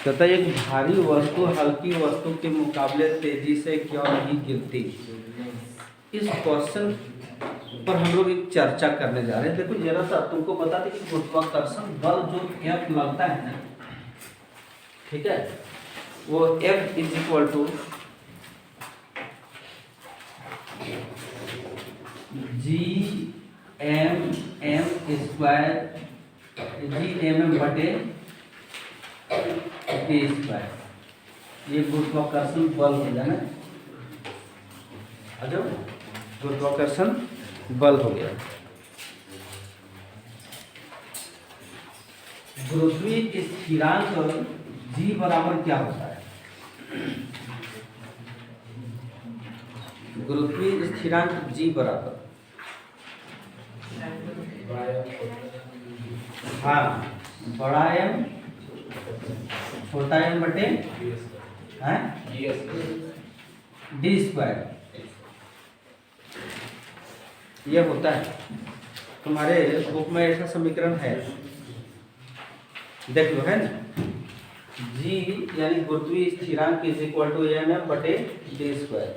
कहता है एक भारी वस्तु हल्की वस्तु के मुकाबले तेजी से क्यों नहीं गिरती। इस क्वेश्चन पर हम लोग एक चर्चा करने जा रहे हैं। देखो जरा सा तुमको बता दें कि गुरुत्वाकर्षण बल जो F लगता है ना, ठीक है, वो F is equal to GM बटे T²। ये गुरुत्वाकर्षण बल हो गया ना, अच्छा गुरुत्वाकर्षण बल हो गया। गुरुत्वीय स्थिरांक G बराबर क्या होता है? गुरुत्वीय स्थिरांक G बराबर, हाँ, बड़ा M छोटा M बटे D²। ये होता है तुम्हारे बुक में, ऐसा समीकरण है, देख लो, है ना। G यानी गुरुत्वीय स्थिरांक इज इक्वल टू MM बटे D²,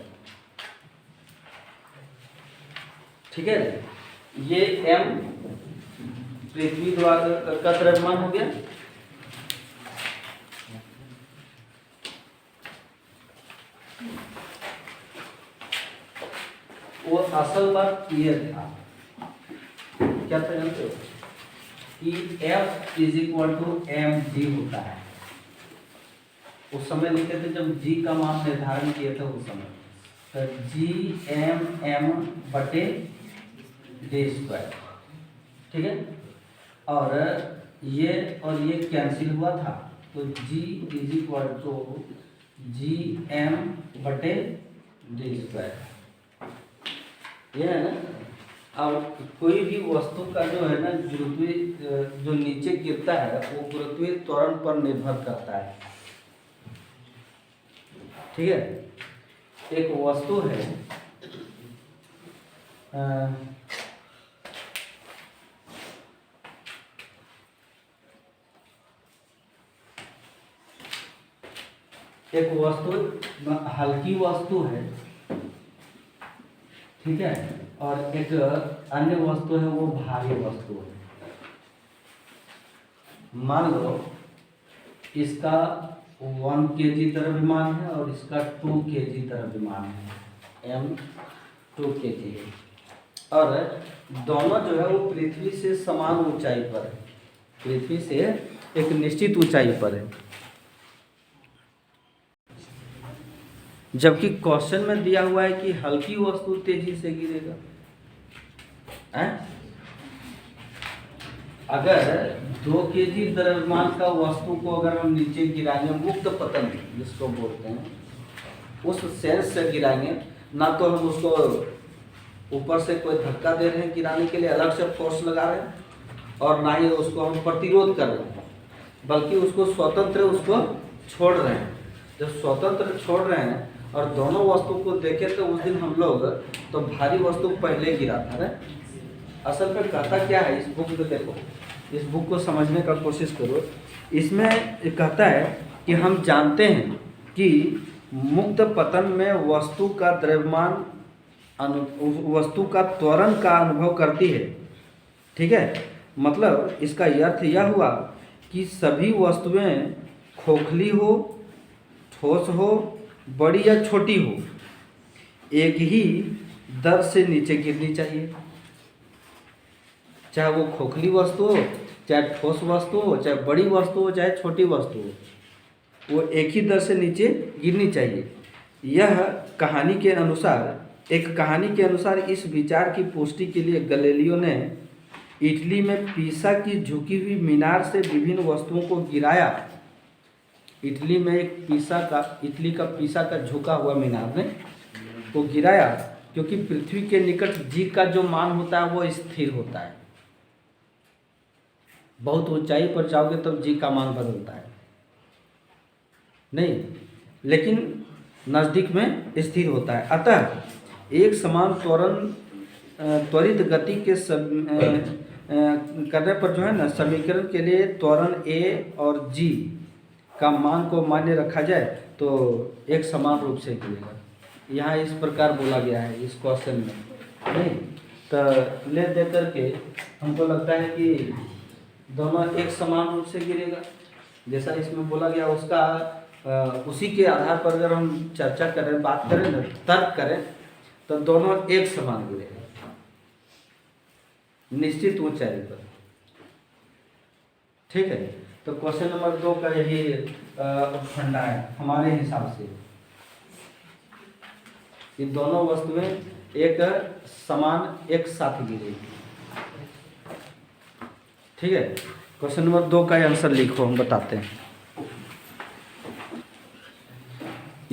ठीक है। ये M पृथ्वी द्वारा का द्रव्यमान हो गया, वो असल बात ये था, क्या था जानते हो कि F is equal to mg होता है। उस समय लिखे थे जब G का मान निर्धारण किए थे उस समय, तो GM बटे D², ठीक है। और ये कैंसिल हुआ था, तो G is equal to GM बटे D², ये है ना। अब कोई भी वस्तु का जो है ना गुरुत्वीय जो नीचे गिरता है वो गुरुत्वीय त्वरण पर निर्भर करता है, ठीक है। एक वस्तु है, एक वस्तु हल्की वस्तु है, ठीक है, और एक अन्य वस्तु है वो भारी वस्तु है। मान लो इसका 1 kg द्रव्यमान है और इसका 2 kg द्रव्यमान है, M 2 kg है, और दोनों जो है वो पृथ्वी से समान ऊंचाई पर है, पृथ्वी से एक निश्चित ऊंचाई पर है। जबकि क्वेश्चन में दिया हुआ है कि हल्की वस्तु तेजी से गिरेगा, हैं? अगर 2 kg द्रव्यमान का वस्तु को अगर हम नीचे गिराएंगे, मुक्त पतन जिसको बोलते हैं, उस सेंस से गिराएंगे, ना तो हम उसको ऊपर से कोई धक्का दे रहे हैं गिराने के लिए, अलग से फोर्स लगा रहे हैं, और ना ही उसको हम प्रतिरोध कर रहे हैं, बल्कि उसको स्वतंत्र उसको छोड़ रहे हैं। जब स्वतंत्र छोड़ रहे हैं और दोनों वस्तु को देखें तो उस दिन हम लोग तो भारी वस्तु पहले गिरा था ना। असल में कहता क्या है इस बुक में, देखो इस बुक को समझने का कोशिश करो। इसमें कहता है कि हम जानते हैं कि मुक्त पतन में वस्तु का द्रव्यमान वस्तु का त्वरण का अनुभव करती है, ठीक है। मतलब इसका अर्थ यह हुआ कि सभी वस्तुएं खोखली हो, ठोस हो, बड़ी या छोटी हो, एक ही दर से नीचे गिरनी चाहिए। चाहे वो खोखली वस्तु हो, चाहे ठोस वस्तु हो, चाहे बड़ी वस्तु हो, चाहे छोटी वस्तु हो, वो एक ही दर से नीचे गिरनी चाहिए। यह कहानी के अनुसार इस विचार की पुष्टि के लिए गैलीलियो ने इटली में पीसा की झुकी हुई मीनार से विभिन्न वस्तुओं को गिराया। इटली में इटली का पीसा का झुका हुआ मीनार ने को गिराया, क्योंकि पृथ्वी के निकट G का जो मान होता है वो स्थिर होता है। बहुत ऊंचाई पर जाओगे तब तो G का मान बदलता है नहीं, लेकिन नज़दीक में स्थिर होता है। अतः एक समान त्वरित गति के करने पर जो है ना, समीकरण के लिए त्वरण A और G का मान को मान्य रखा जाए तो एक समान रूप से गिरेगा। यहाँ इस प्रकार बोला गया है इस क्वेश्चन में, नहीं तो ले दे करके हमको लगता है कि दोनों एक समान रूप से गिरेगा जैसा इसमें बोला गया उसका उसी के आधार पर अगर हम चर्चा करें, बात करें ना, तर्क करें तो दोनों एक समान गिरेगा निश्चित ऊंचाई पर। ठीक है, तो क्वेश्चन नंबर 2 का यही फंडा है हमारे हिसाब से कि दोनों वस्तुएं एक समान एक साथ गिरेगी। ठीक है, क्वेश्चन नंबर 2 का आंसर लिखो, हम बताते हैं।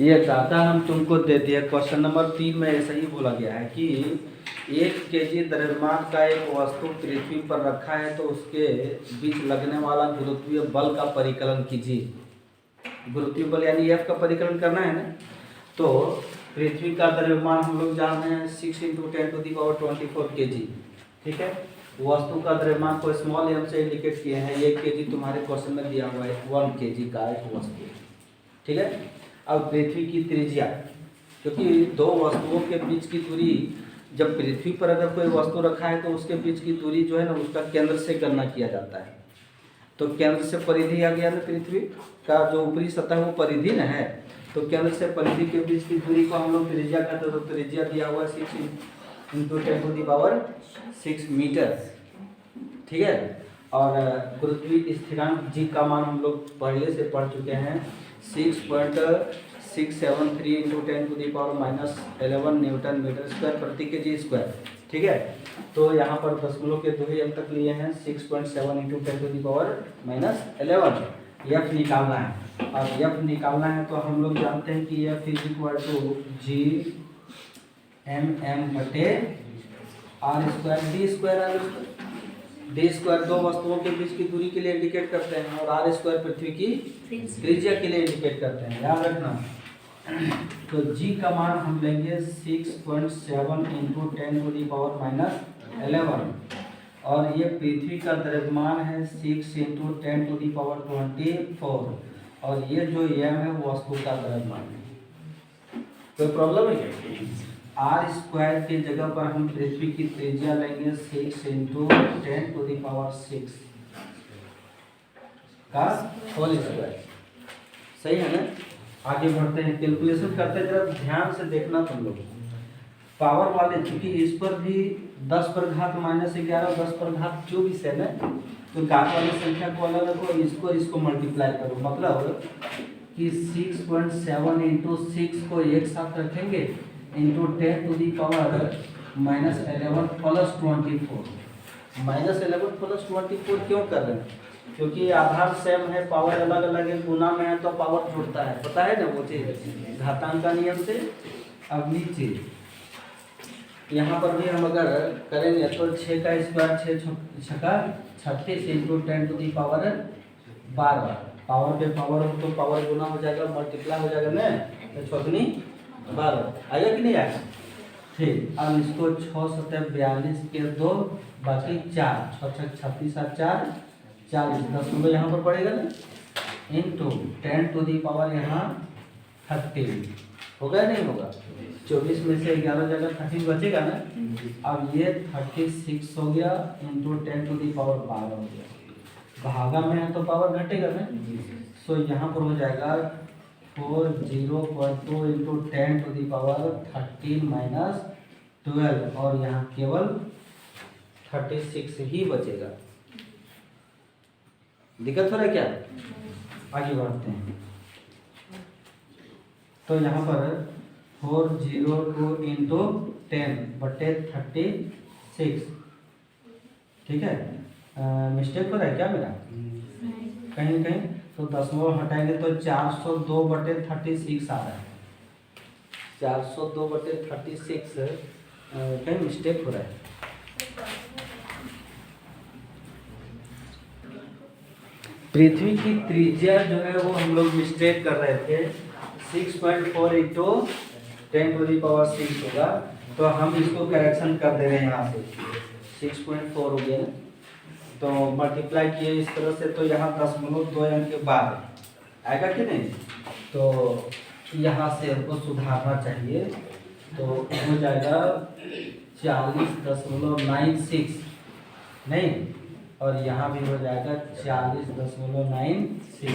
ये डाटा हम तुमको दे दिया। क्वेश्चन नंबर 3 में ऐसा ही बोला गया है कि 1 केजी द्रव्यमान का एक वस्तु पृथ्वी पर रखा है तो उसके बीच लगने वाला गुरुत्वीय बल का परिकलन कीजिए। गुरुत्वीय बल यानी F का परिकलन करना है ना। तो पृथ्वी का द्रव्यमान हम लोग जान रहे हैं 6 × 10⁻24 kg। ठीक है, वस्तु का द्रव्यमान को स्मॉल m से इंडिकेट किए हैं। 1 kg तुम्हारे क्वेश्चन में दिया हुआ है, 1 kg का एक वस्तु। ठीक है, अब पृथ्वी की त्रिज्या, क्योंकि दो वस्तुओं के बीच की दूरी, जब पृथ्वी पर अगर कोई वस्तु रखा है तो उसके बीच की दूरी जो है ना उसका केंद्र से गणना किया जाता है। तो केंद्र से परिधि आ गया ना, पृथ्वी का जो ऊपरी सतह वो परिधि न है, तो केंद्र से परिधि के बीच की दूरी को हम लोग त्रिज्या कहते हैं। तो त्रिज्या दिया हुआ 6 × 10⁻6 मीटर। ठीक है, और गुरुत्वीय स्थिरांक जी का मान हम लोग पहले से पढ़ चुके हैं 6.673 × 10⁻11 न्यूटन मीटर स्क्वायर प्रति केजी स्क्वायर। ठीक है, तो यहाँ पर दशमलव के 2 अंक तक लिए हैं। 6.7 × 10⁻11 एफ निकालना है। और एफ निकालना है तो हम लोग जानते हैं कि एफ = G/m/r²d²। d² दो वस्तुओं के बीच की दूरी के लिए इंडिकेट करते हैं और r² पृथ्वी की त्रिज्या के लिए इंडिकेट करते हैं, याद रखना। तो g का मान हम लेंगे 6.7 × 10⁻11 और ये पृथ्वी का द्रव्यमान है 6 × 10⁻24 और ये जो m है वस्तु का द्रव्यमान है। कोई प्रॉब्लम है क्या? r² की जगह पर हम पृथ्वी की त्रिज्या लेंगे 6 × 10⁻6 का होल स्क्वायर। सही है ना। आगे बढ़ते हैं, कैलकुलेशन करते हैं, जरा ध्यान से देखना तुम लोग। पावर वाले, चूंकि इस पर भी 10⁻11 10⁻24 है ना, तो घात वाली संख्या को अलग रखो, इसको मल्टीप्लाई करो। मतलब कि 6.7 × 6 को एक साथ रखेंगे इंटू 10⁻11 + 24। -11 + 24 क्यों कर रहे हैं? क्योंकि आधार सेम है, पावर अलग अलग है, गुना में है तो पावर जुड़ता है, पता है ना वो चीज घातांक का नियम से। अब नीचे यहाँ पर भी हम अगर करेंगे तो 6 का स्क्वायर 6 छक्का 36 × 10⁻12। पावर पे पावर हो तो पावर गुना हो जाएगा, मल्टीप्लाई हो जाएगा ना, तो 6 × 12 आएगा कि नहीं आएगा? ठीक, अब इसको 6 × 7 = 42 के 2 बाकी 4 6 × 6 = 36 और 4 40 दशमलव यहाँ पर पड़ेगा ना, इंटू 10⁻, यहाँ 13 होगा नहीं होगा? 24 में से 11 जगह 13 बचेगा ना। अब ये 36 हो गया इंटू 10⁻12 हो गया। भागा में है तो पावर घटेगा ना, सो यहाँ पर हो जाएगा 402 इंटू 10⁻13 - 12 और यहाँ केवल 36 ही बचेगा। दिक्कत हो रहा है क्या? आगे बढ़ते हैं, तो यहाँ पर 402 इंटू 10/36। ठीक है, मिस्टेक हो रहा है क्या मेरा कहीं कहीं? तो दशमलव हटाएंगे तो 402/36 आ रहा है। 402/36 कहीं मिस्टेक हो रहा है। पृथ्वी की त्रिज्या जो है वो हम लोग मिस्टेक कर रहे थे, 6.4 × 10⁻6 होगा, तो हम इसको करेक्शन कर दे रहे हैं। यहाँ से 6.4 हो गया ना, तो मल्टीप्लाई किए इस तरह से, तो यहाँ 0.2 अंक के बाद आएगा कि नहीं? तो यहाँ से हमको सुधारना चाहिए, तो हो जाएगा 40.96 नहीं, और यहाँ भी हो जाएगा 40.96।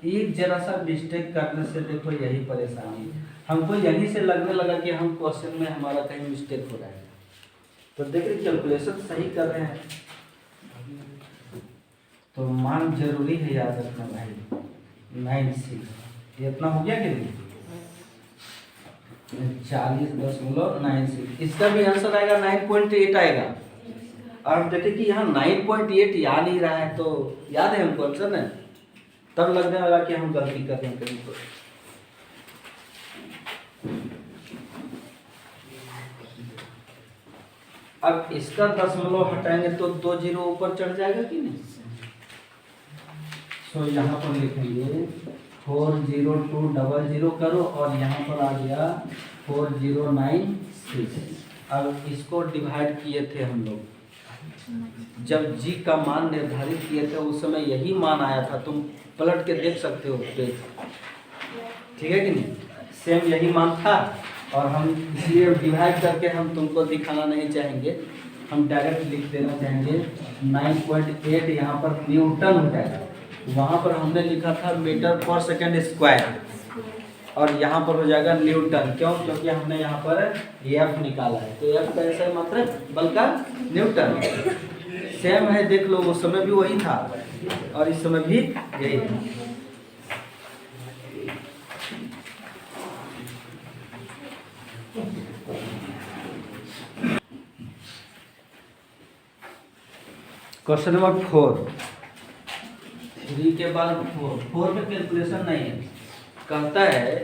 एक जरा सा मिस्टेक करने से देखो यही परेशानी, हमको यहीं से लगने लगा कि हम क्वेश्चन में हमारा कहीं मिस्टेक हो रहा है। तो देखिए कैलकुलेशन सही कर रहे हैं, तो मान जरूरी है याद रखना भाई। 96 इतना हो गया कि नहीं? 40.96, इसका भी आंसर आएगा 9.8 आएगा। और हम देखें कि यहाँ 9.8 याद नहीं रहा है, तो याद है हमको आंसर ना, तब लगने लगा कि हम गलती कर रहे हैं कहीं तो। अब इसका दशमलव हटाएंगे तो 2 जीरो ऊपर चढ़ जाएगा कि नहीं? तो यहाँ पर लिखेंगे 40200 करो, और यहाँ पर आ गया 4096। अब इसको डिवाइड किए थे हम लोग, जब जी का मान निर्धारित किए थे उस समय यही मान आया था, तुम पलट के देख सकते हो पेज, ठीक है कि नहीं? सेम यही मान था, और हम इसलिए डिवाइड करके हम तुमको दिखाना नहीं चाहेंगे, हम डायरेक्ट लिख देना चाहेंगे 9.8 यहाँ पर न्यूटन हो जाएगा। वहाँ पर हमने लिखा था मीटर पर सेकंड स्क्वायर, और यहाँ पर हो जाएगा न्यूटन। क्यों? क्योंकि हमने यहाँ पर एफ निकाला है, तो एफ का ऐसा मात्र बल का न्यूटन सेम है। देख लो उस समय भी वही था और इस समय भी यही है। क्वेश्चन नंबर 4, 3 के बाद 4 में कैलकुलेशन नहीं है। कहता है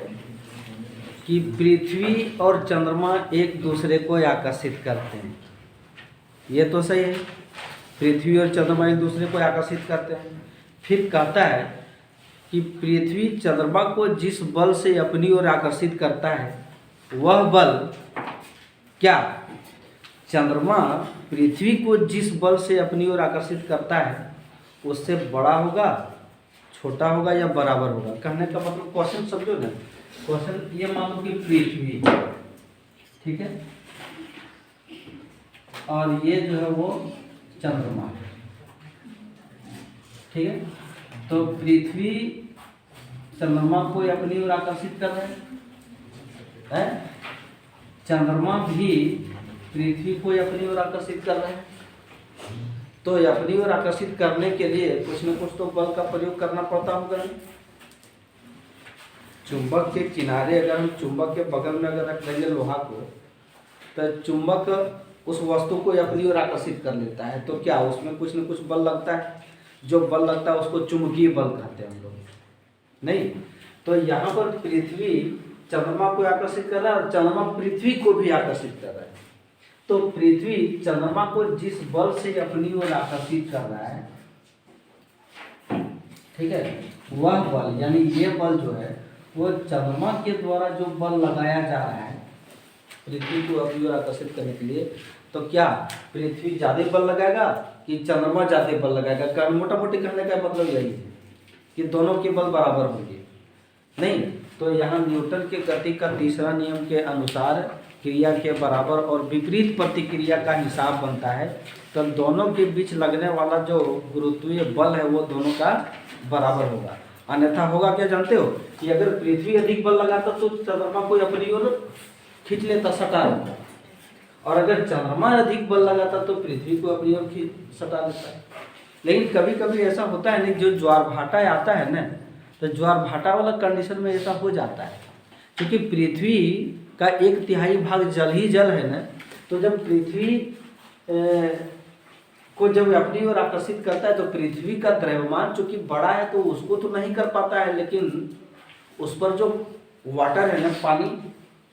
कि पृथ्वी और चंद्रमा एक दूसरे को आकर्षित करते हैं। ये तो सही है, पृथ्वी और चंद्रमा एक दूसरे को आकर्षित करते हैं। फिर कहता है कि पृथ्वी चंद्रमा को जिस बल से अपनी ओर आकर्षित करता है वह बल क्या? चंद्रमा पृथ्वी को जिस बल से अपनी ओर आकर्षित करता है उससे बड़ा होगा, छोटा होगा या बराबर होगा। कहने का मतलब क्वेश्चन समझो ना, क्वेश्चन ये मान लो कि पृथ्वी, ठीक है, और ये जो है वो चंद्रमा, ठीक है। तो पृथ्वी चंद्रमा को अपनी ओर आकर्षित कर रहे हैं, चंद्रमा भी पृथ्वी को अपनी ओर आकर्षित कर रहे हैं। तो अपनी ओर आकर्षित करने के लिए कुछ न कुछ तो बल का प्रयोग करना पड़ता होगा। चुंबक के किनारे अगर हम चुंबक के बगल में अगर रख लेंगे लोहा को, तो चुंबक उस वस्तु को अपनी ओर आकर्षित कर लेता है। तो क्या उसमें कुछ न कुछ बल लगता है? जो बल लगता है उसको चुंबकीय बल कहते हैं हम लोग, नहीं? तो यहाँ पर पृथ्वी चंद्रमा को आकर्षित कर रहा है और चंद्रमा पृथ्वी को भी आकर्षित कर रहा है। तो पृथ्वी चंद्रमा को जिस बल से अपनी ओर आकर्षित कर रहा है, ठीक है, वह बल यानी ये बल जो है वो चंद्रमा के द्वारा जो बल लगाया जा रहा है पृथ्वी को अपनी ओर आकर्षित करने के लिए, तो क्या पृथ्वी ज्यादा बल लगाएगा कि चंद्रमा ज्यादा बल लगाएगा? कारण मोटा मोटी कहने का मतलब यही है कि दोनों के बल बराबर होंगे, नहीं? तो यहाँ न्यूटन के गति का तीसरा नियम के अनुसार क्रिया के बराबर और विपरीत प्रतिक्रिया का हिसाब बनता है। तो दोनों के बीच लगने वाला जो गुरुत्वीय बल है वो दोनों का बराबर होगा। अन्यथा होगा क्या जानते हो कि अगर पृथ्वी अधिक बल लगाता तो चंद्रमा को अपनी ओर खींच लेता, सटा लेता, और अगर चंद्रमा अधिक बल लगाता तो पृथ्वी को अपनी ओर सटा लेता है। लेकिन कभी कभी ऐसा होता है नहीं, जो ज्वार भाटा आता है ना, तो ज्वार भाटा वाला कंडीशन में ऐसा हो जाता है क्योंकि पृथ्वी का 1/3 भाग जल ही जल है ना। तो जब पृथ्वी को जब अपनी ओर आकर्षित करता है तो पृथ्वी का द्रव्यमान चूंकि बड़ा है तो उसको तो नहीं कर पाता है, लेकिन उस पर जो वाटर है ना,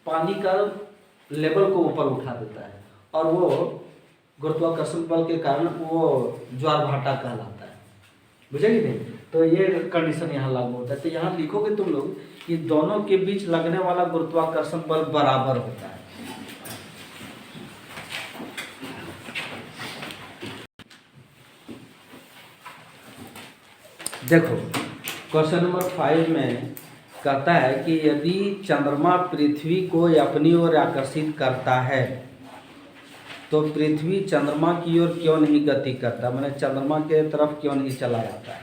पानी का लेवल को ऊपर उठा देता है और वो गुरुत्वाकर्षण बल के कारण वो ज्वार भाटा कहलाता है। बुझेगी नहीं? तो ये कंडीशन यहाँ लागू होता है। तो यहाँ लिखोगे तुम लोग कि दोनों के बीच लगने वाला गुरुत्वाकर्षण बल बराबर होता है। देखो क्वेश्चन नंबर 5 में कहता है कि यदि चंद्रमा पृथ्वी को अपनी ओर आकर्षित करता है तो पृथ्वी चंद्रमा की ओर क्यों नहीं गति करता, मैंने चंद्रमा के तरफ क्यों नहीं चला जाता है।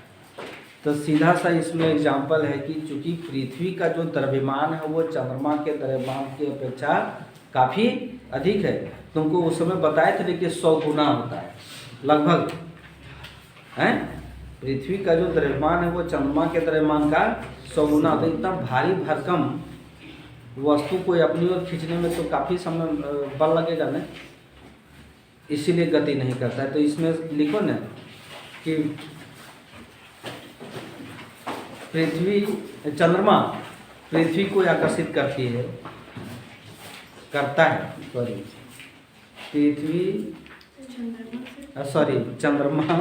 तो सीधा सा इसमें एग्जाम्पल है कि चूंकि पृथ्वी का जो द्रव्यमान है वो चंद्रमा के द्रव्यमान की अपेक्षा काफ़ी अधिक है। तुमको उस समय बताए थे कि 100 गुना होता है लगभग, हैं। पृथ्वी का जो द्रव्यमान है वो चंद्रमा के द्रव्यमान का 100 गुना होता है। इतना भारी भरकम वस्तु को अपनी ओर खींचने में तो काफ़ी समय बल लगेगा ना, इसीलिए गति नहीं करता है। तो इसमें लिखो ना कि चंद्रमा पृथ्वी को आकर्षित करती है, करता है, चंद्रमा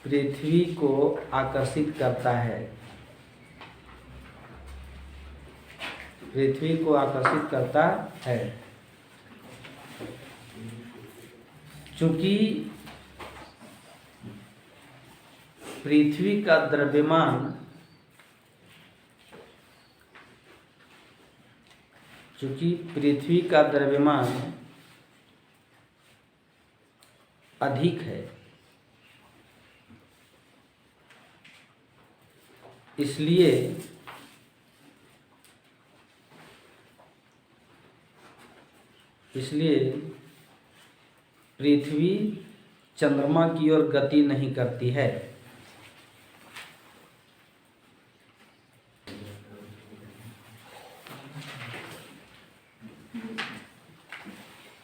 पृथ्वी को आकर्षित करता है, पृथ्वी को आकर्षित करता है। चूंकि पृथ्वी का द्रव्यमान अधिक है, इसलिए पृथ्वी चंद्रमा की ओर गति नहीं करती है।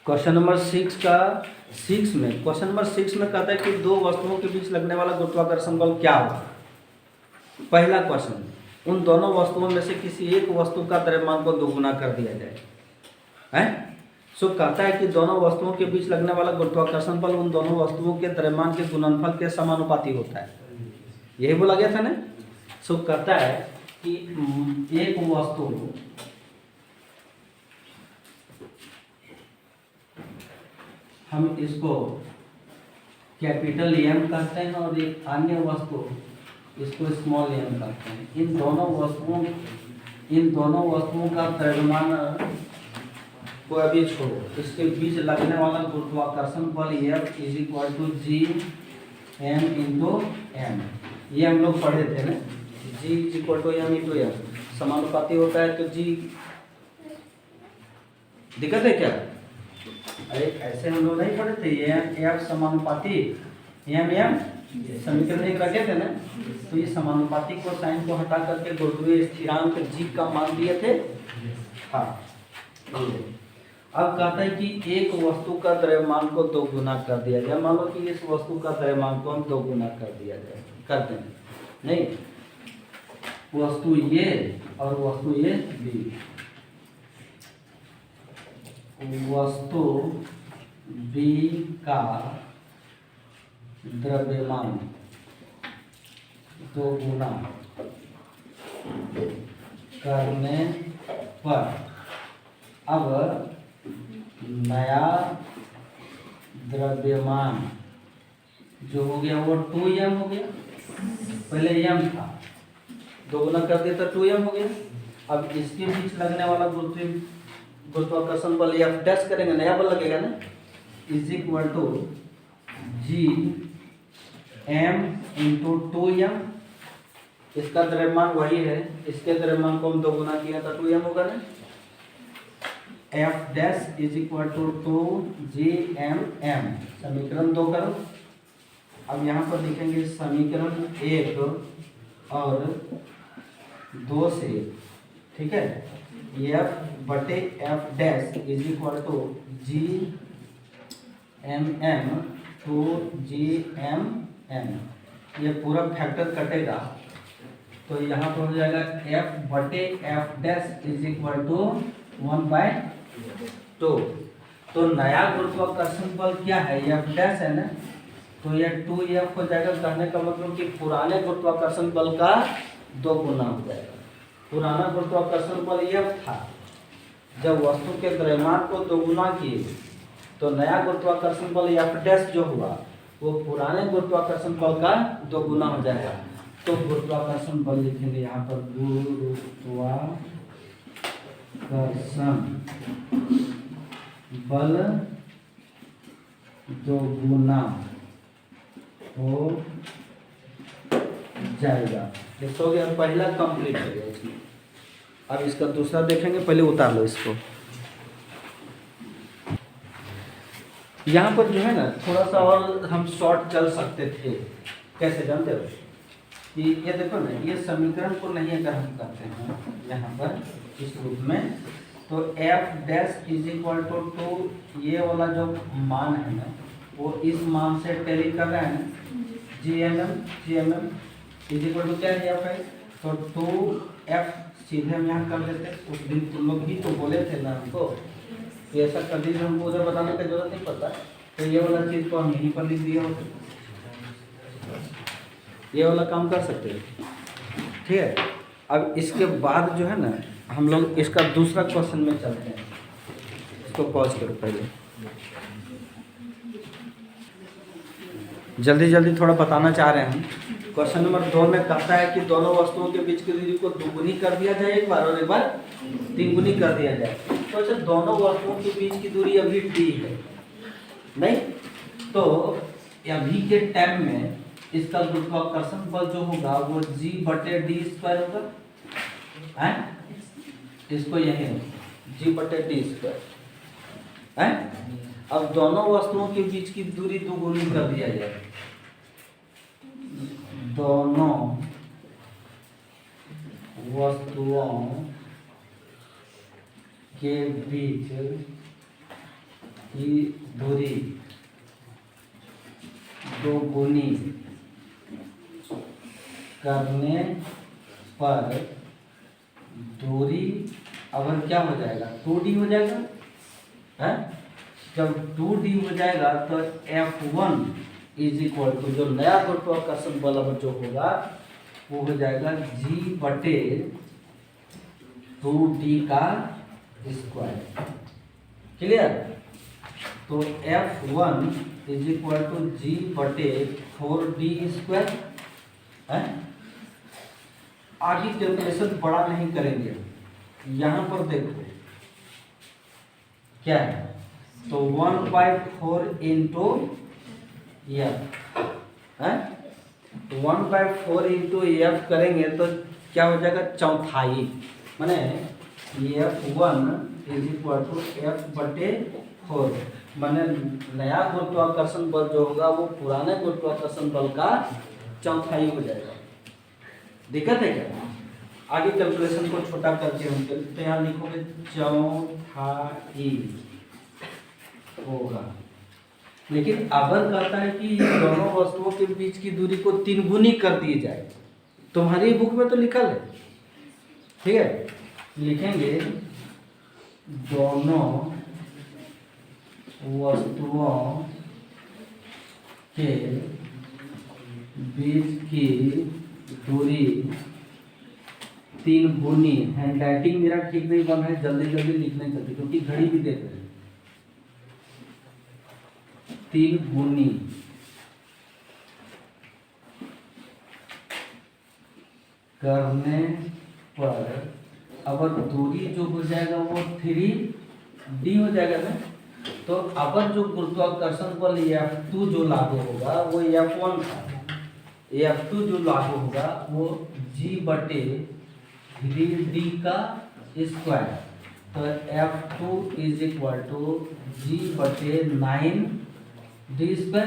क्वेश्चन नंबर 6 में कहता है कि दो वस्तुओं के बीच लगने वाला गुरुत्वाकर्षण बल क्या होगा। पहला क्वेश्चन, उन दोनों वस्तुओं में से किसी एक वस्तु का द्रव्यमान को दोगुना कर दिया जाए, हैं। सो कहता है कि दोनों वस्तुओं के बीच लगने वाला गुरुत्वाकर्षण बल उन दोनों वस्तुओं के द्रव्यमान के गुणनफल के समानुपाती होता है, यही बोला गया था ना। सो कहता है कि एक वस्तु, हम इसको कैपिटल एम कहते हैं और एक अन्य वस्तु इसको स्मॉल एम कहते हैं। इन दोनों वस्तुओं का द्रव्यमान को अभी छोड़ो, इसके बीच लगने वाला गुरुत्वाकर्षण बल F = G m/m, ये हम लोग पढ़े थे ना। G = m/m समानुपाती होता है। तो G दिक्कत है क्या? अरे ऐसे हम लोग नहीं पढ़े थे, F समानुपाती m समीकरण एक रखे थे ना। तो ये समानुपाती को साइन को हटा करके गुरुत्वीय स्थिरांक G का मान दिए थे। हाँ, अब कहता है कि एक वस्तु का द्रव्यमान को दोगुना कर दिया जाए। मान लो कि इस वस्तु का द्रव्यमान को हम दोगुना कर दिया जाए, करते हैं नहीं, वस्तु ये और वस्तु ये बी, वस्तु बी का द्रव्यमान दोगुना करने पर अब नया द्रव्यमान जो हो गया वो 2m हो गया। पहले m था, दोगुना कर दिया तो 2m हो गया। अब इसके बीच लगने वाला गुरुत्वाकर्षण बल F डैश करेंगे, नया बल लगेगा ना, = Gm × 2m। इसका द्रव्यमान वही है, इसके द्रव्यमान को हम दोगुना किया तो 2m होगा ना। F डैश = 2Gmm, समीकरण 2 करो। अब यहाँ पर लिखेंगे समीकरण 1 और 2 से, ठीक है। F/F डैश = Gmm, ये पूरा फैक्टर कटेगा तो यहाँ पर हो जाएगा F/F डैश = 1/2। तो नया गुरुत्वाकर्षण बल क्या है, F डैश है ना, तो यह 2F हो जाएगा। कहने का मतलब कि पुराने गुरुत्वाकर्षण बल का 2 गुना हो जाएगा। पुराना गुरुत्वाकर्षण बल F था, जब वस्तु के द्रव्यमान को 2 गुना किए तो नया गुरुत्वाकर्षण बल F डैश जो हुआ वो पुराने गुरुत्वाकर्षण बल का 2 गुना हो जाएगा। तो गुरुत्वाकर्षण बल लिखेंगे यहाँ पर, गुरुत्वाकर्षण बल दोगुना हो जाएगा। तो हो गया, पहला कंप्लीट हो गया इसमें। अब इसका दूसरा देखेंगे, पहले उतार लो इसको। यहाँ पर जो है ना थोड़ा सा और हम शॉर्ट चल सकते थे। कैसे जानते हो कि ये देखो ना, ये समीकरण को नहीं अगर हम करते हैं यहाँ पर इस रूप में, तो f dash is equal to 2, ये वाला जो मान है ना वो इस मान से टेली कर रहा है ना, GMM इज इक्वल टू क्या है f, तो 2f सीधे हम यहाँ कर देते। उस दिन तुम लोग भी तो बोले थे ना हमको, तो ऐसा कर दीजिए, हमको उधर बताने की जरूरत नहीं पड़ता। तो ये वाला चीज़ को हम यहीं पर लिख दिया होते, ये वाला काम कर सकते हैं, ठीक है। अब इसके बाद जो है ना हम लोग इसका दूसरा क्वेश्चन में चलते हैं। इसको पॉज करो पहले, जल्दी जल्दी थोड़ा बताना चाह रहे हैं हम। क्वेश्चन नंबर 2 में कहता है कि दोनों वस्तुओं के बीच की दूरी को दुगुनी कर दिया जाए एक बार, और एक बार तिगुनी कर दिया जाए। तो अच्छा, दोनों वस्तुओं के बीच की दूरी अभी d है नहीं, तो अभी के टाइम में इसका गुरुत्वाकर्षण बल जो होगा वो G/d² होगा, हैं? इसको यही G/d², हैं? अब दोनों वस्तुओं के बीच की दूरी दुगुनी कर दिया जाए। दोनों वस्तुओं के बीच की दूरी दोगुनी करने पर दूरी अगर क्या हो जाएगा, 2d हो जाएगा, है? जब 2d हो जाएगा तो F1 इज इक्वल टू, जो नया गुरुत्वाकर्षण बल अब जो होगा वो हो जाएगा G/2d का स्क्वायर। क्लियर? तो F1 is equal to G/4d², है? आगे कैलकुलेशन बड़ा नहीं करेंगे, यहाँ पर देखो क्या है, तो 1/4 इंटू एफ, 1/4 इंटू एफ करेंगे तो क्या हो जाएगा, चौथाई। माने F1 is equal to F/4, माने नया गुरुत्वाकर्षण बल जो होगा वो पुराने गुरुत्वाकर्षण बल का चौथाई हो जाएगा। दिक्कत है क्या? आगे कैलकुलेशन को छोटा करके हम तो यहाँ लिखोगे चौथाई होगा। लेकिन अगर कहता है कि दोनों वस्तुओं के बीच की दूरी को 3 गुनी कर दी जाए, तुम्हारी बुक में तो लिखा है, ठीक है। लिखेंगे दोनों वस्तुओं के बीच की दूरी 3 गुनी, हैंड राइटिंग मेरा ठीक नहीं बन है, जल्दी जल्दी लिखने चलते क्योंकि घड़ी भी देख रहे हैं, 3 गुनी करने पर अगर दूरी जो हो जाएगा वो 3d हो जाएगा ना, तो अगर जो गुरुत्वाकर्षण बल F2 जो लागू होगा वो F1 था, F2 जो लागू होगा वो G/3d का स्क्वायर, तो F2 is equal to G/9d²।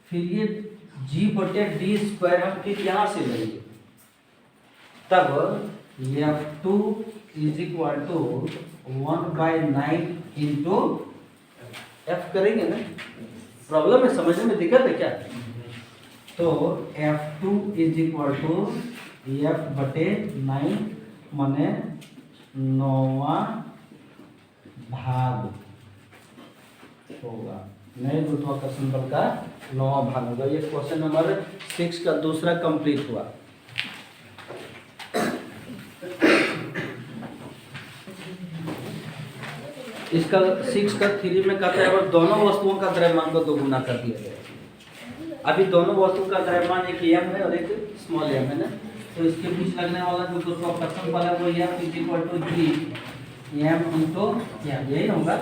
फिर ये G/d² हम फिर यहाँ से लेंगे, तब F2 is equal to 1/9 into F करेंगे ना। प्रॉब्लम है, समझने में दिक्कत है क्या? तो F2 is equal to F/9 माने 9वां भाग होगा, नए गुरुत्वाकर्षण बल का 9वां भाग होगा। ये क्वेश्चन नंबर 6 का दूसरा कंप्लीट हुआ। इसका 6 का 3 में कहता है अगर दोनों वस्तुओं का द्रव्यमान को 2 गुना कर दिया जाए, अभी दोनों वस्तु का द्रव्यमान एक एम है और एक स्मॉल एम है ना, तो इसके बीच लगने वाला जो गुरुत्वाकर्षण बल है वो F is equal to G M into M, यही होगा।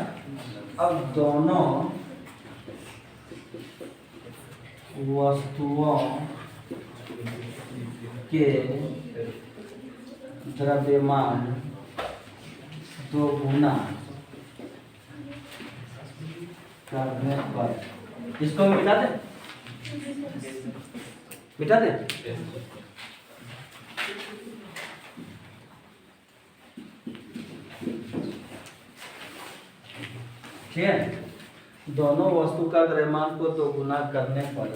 अब दोनों वस्तुओं के द्रव्यमान दो गुना करने पर, इसको हम मिटा दें, मिटा दें। ठीक है, दोनों वस्तु का द्रव्यमान को दो गुना करने पर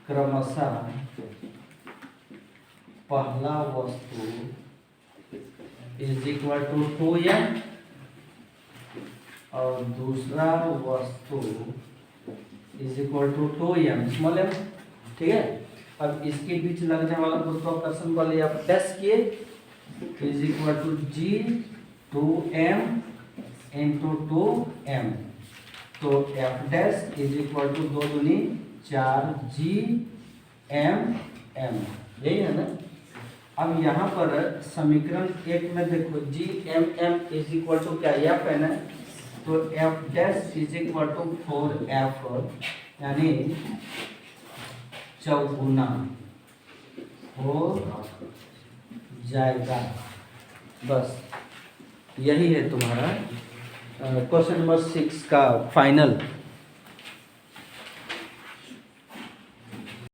क्रमशः पहला वस्तु इज इक्वल टू 2m और दूसरा वस्तु is equal to 2m small m। ठीक है, अब इसके बीच लगने वाला गुरुत्वाकर्षण बल या डैश किए is equal to G 2m into 2m, तो F dash is equal to 2 दूनी 4 जी एम एम, यही है ना। अब यहाँ पर समीकरण 1 में देखो G M M is equal to क्या एफ है ना, तो F dash is equal to 4f यानी चौगुना हो जाएगा। बस यही है तुम्हारा क्वेश्चन नंबर 6 का फाइनल